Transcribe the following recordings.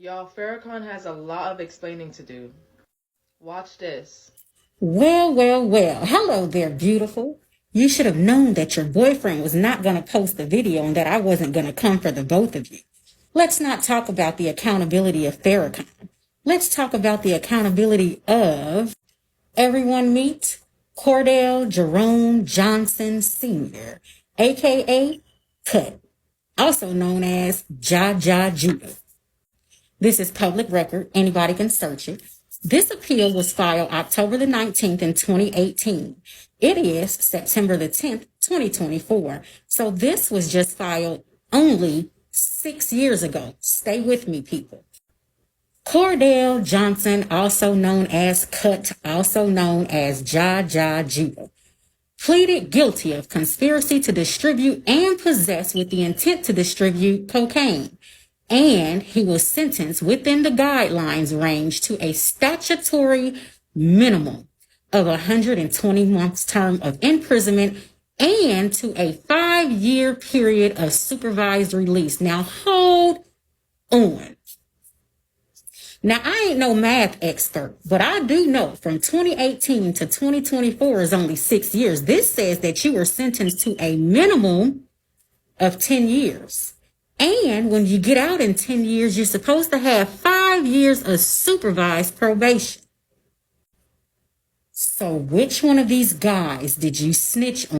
Y'all, Farrakhan has a lot of explaining to do. Watch this. Well, well, well. Hello there, beautiful. You should have known that your boyfriend was not going to post the video and that I wasn't going to come for the both of you. Let's not talk about the accountability of Farrakhan. Let's talk about the accountability of everyone meet Cordell Jerome Johnson Sr., aka Cut, also known as Yahjew. This is public record. Anybody can search it. This appeal was filed October the 19th in 2018. It is September the 10th, 2024. So this was just filed only 6 years ago. Stay with me, people. Cordell Johnson, also known as Cut, also known as Yahjew, pleaded guilty of conspiracy to distribute and possess with the intent to distribute cocaine. And he was sentenced within the guidelines range to a statutory minimum of 120 months term of imprisonment and to a 5-year period of supervised release. Now, hold on. Now, I ain't no math expert, but I do know from 2018 to 2024 is only 6 years. This says that you were sentenced to a minimum of 10 years. And when you get out in 10 years, you're supposed to have 5 years of supervised probation. So which one of these guys did you snitch on?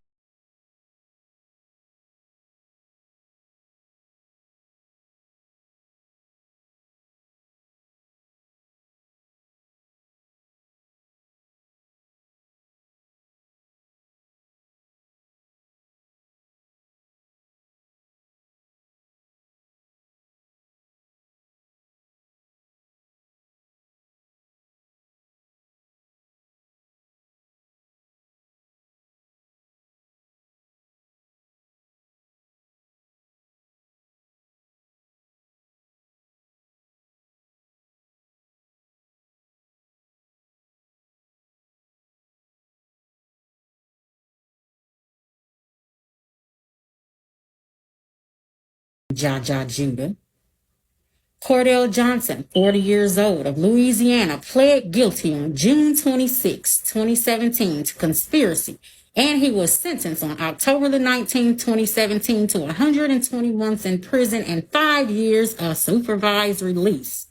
Judah. Cordell Johnson, 40 years old, of Louisiana, pled guilty on June 26, 2017 to conspiracy, and he was sentenced on October the 19th, 2017 to 120 months in prison and 5 years of supervised release.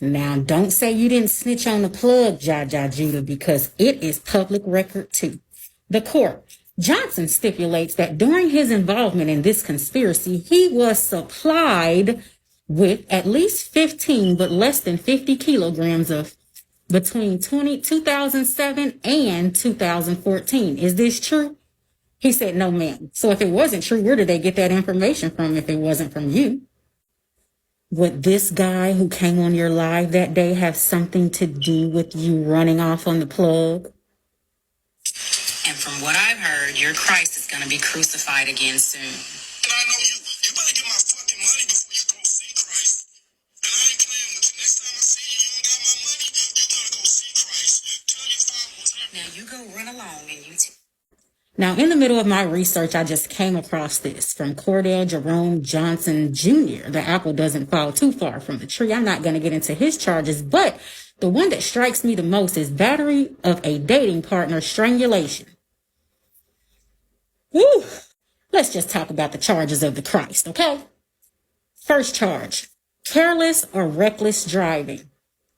Now, don't say you didn't snitch on the plug, Judah, because it is public record too. The court, Johnson stipulates that during his involvement in this conspiracy, he was supplied with at least 15 but less than 50 kilograms of between 2007 and 2014. Is this true? He said, no, ma'am. So if it wasn't true, where did they get that information from if it wasn't from you? Would this guy who came on your live that day have something to do with you running off on the plug? And from what I've heard, your Christ is going to be crucified again soon. And I know you better get my fucking money before you go see Christ. And I ain't playing with you. Next time I see you, you don't got my money, you gotta go see Christ. Tell your father. Now you go run along and you Now, in the middle of my research, I just came across this from Cordell Jerome Johnson Jr. The apple doesn't fall too far from the tree. I'm not going to get into his charges, but the one that strikes me the most is battery of a dating partner strangulation. Woo! Let's just talk about the charges of the Christ, okay? First charge, careless or reckless driving.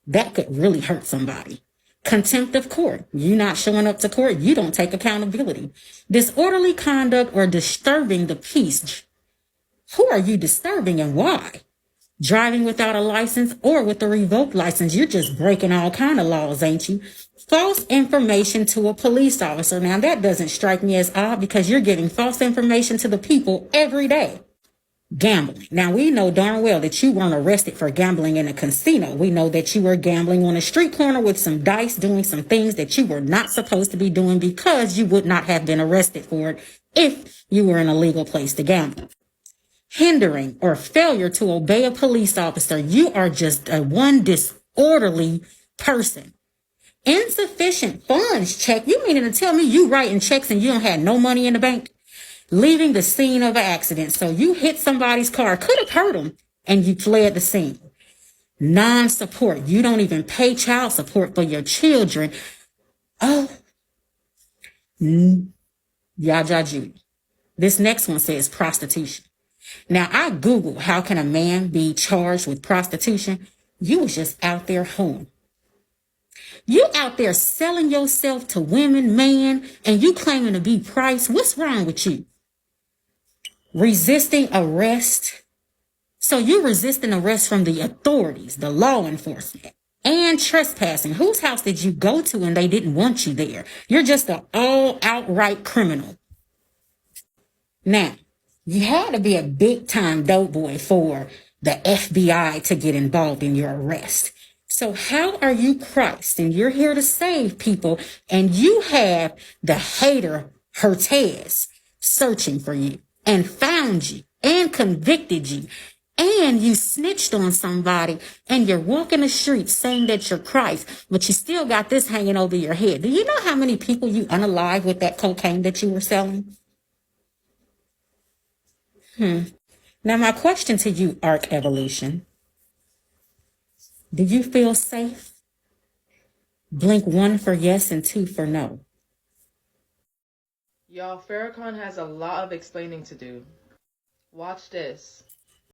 That could really hurt somebody. Contempt of court. You not showing up to court, you don't take accountability. Disorderly conduct or disturbing the peace. Who are you disturbing and why? Driving without a license or with a revoked license, you're just breaking all kind of laws, ain't you? False information to a police officer. Now that doesn't strike me as odd because you're giving false information to the people every day. Gambling. Now, we know darn well that you weren't arrested for gambling in a casino. We know that you were gambling on a street corner with some dice, doing some things that you were not supposed to be doing because you would not have been arrested for it if you were in a legal place to gamble. Hindering or failure to obey a police officer. You are just a one disorderly person. Insufficient funds check. You meaning to tell me you writing checks and you don't have no money in the bank? Leaving the scene of an accident. So you hit somebody's car, could have hurt them, and you fled the scene. Non-support. You don't even pay child support for your children. Oh, Yahjew. This next one says prostitution. Now, I Googled how can a man be charged with prostitution. You was just out there hoeing. You out there selling yourself to women, man, and you claiming to be Christ. What's wrong with you? Resisting arrest. So you're resisting arrest from the authorities, the law enforcement, and trespassing. Whose house did you go to and they didn't want you there? You're just an all-outright criminal. Now, you had to be a big-time dope boy for the FBI to get involved in your arrest. So how are you Christ and you're here to save people and you have the hater Hertez searching for you and found you and convicted you and you snitched on somebody and you're walking the streets saying that you're Christ, but you still got this hanging over your head. Do you know how many people you unalive with that cocaine that you were selling? Now, my question to you, Arc Evolution, do you feel safe? Blink 1 for yes and 2 for no. Y'all, Farrakhan has a lot of explaining to do. Watch this.